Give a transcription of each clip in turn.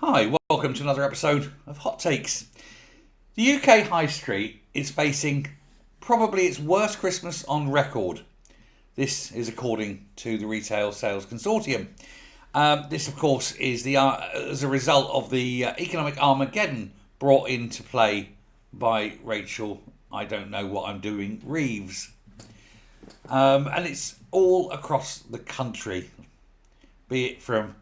Hi, welcome to another episode of Hot Takes. The UK High Street is facing probably its worst Christmas on record. This is according to the Retail Sales Consortium. This, of course, is as a result of the economic Armageddon brought into play by Rachel, I don't know what I'm doing, Reeves. And it's all across the country, be it from,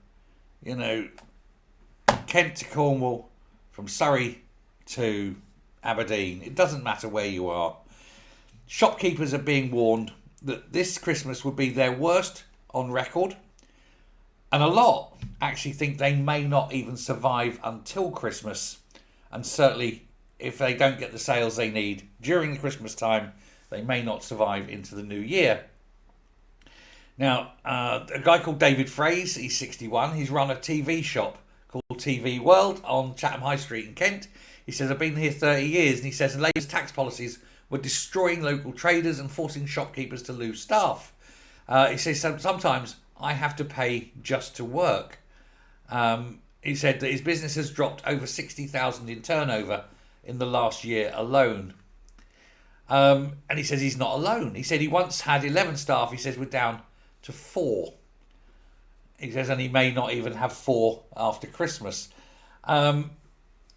Kent to Cornwall, from Surrey to Aberdeen. It doesn't matter where you are. Shopkeepers are being warned that this Christmas would be their worst on record. And a lot actually think they may not even survive until Christmas. And certainly, if they don't get the sales they need during the Christmas time, they may not survive into the new year. Now, a guy called David Fraser, he's 61, he's run a TV shop called TV World on Chatham High Street in Kent. He says, I've been here 30 years, and he says Labour's tax policies were destroying local traders and forcing shopkeepers to lose staff. He says, sometimes I have to pay just to work. He said that his business has dropped over 60,000 in turnover in the last year alone. And he says he's not alone. He said he once had 11 staff. He says we're down to 4. He says, and he may not even have 4 after Christmas. And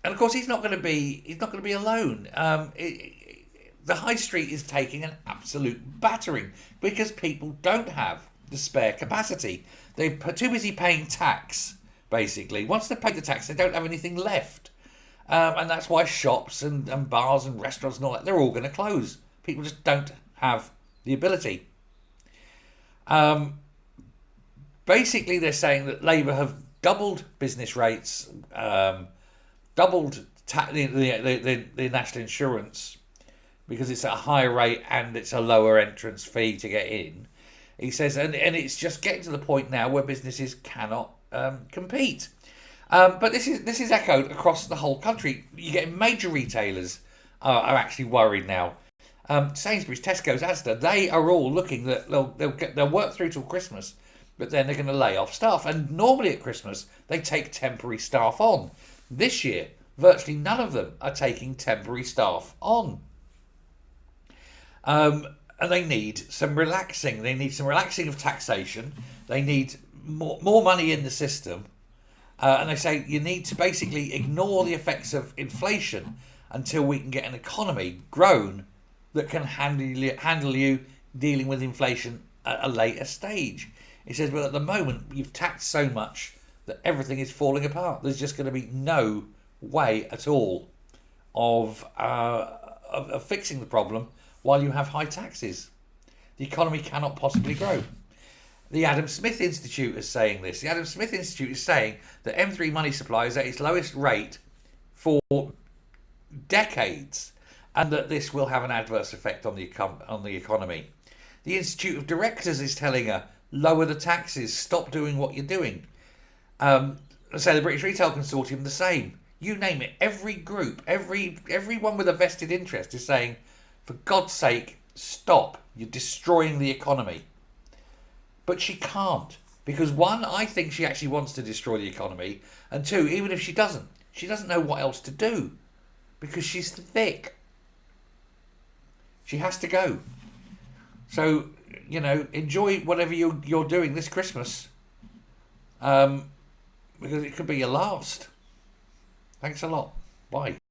of course, he's not going to be alone. The high street is taking an absolute battering because people don't have the spare capacity. They're too busy paying tax. Basically, once they've paid the tax, they don't have anything left. And that's why shops and bars and restaurants and all that, they're all going to close. People just don't have the ability. Basically, they're saying that Labour have doubled business rates, doubled the national insurance because it's at a higher rate and it's a lower entrance fee to get in. He says, and it's just getting to the point now where businesses cannot compete. But this is echoed across the whole country. You get major retailers are actually worried now. Sainsbury's, Tesco's, Asda, they are all looking that they'll work through till Christmas, but then they're going to lay off staff. And normally at Christmas, they take temporary staff on. This year, virtually none of them are taking temporary staff on. And they need some relaxing. They need some relaxing of taxation. They need more money in the system. And they say you need to basically ignore the effects of inflation until we can get an economy grown that can handle you dealing with inflation at a later stage. He says, well, at the moment, you've taxed so much that everything is falling apart. There's just going to be no way at all of fixing the problem while you have high taxes. The economy cannot possibly grow. The Adam Smith Institute is saying this. The Adam Smith Institute is saying that M3 money supply is at its lowest rate for decades, and that this will have an adverse effect on the economy. The Institute of Directors is telling her, lower the taxes, stop doing what you're doing. Say the British Retail Consortium, the same. You name it, every group, everyone with a vested interest is saying, for God's sake, stop. You're destroying the economy. But she can't. Because one, I think she actually wants to destroy the economy. And two, even if she doesn't know what else to do. Because she's thick. She has to go. So, enjoy whatever you're doing this Christmas. Because it could be your last. Thanks a lot. Bye.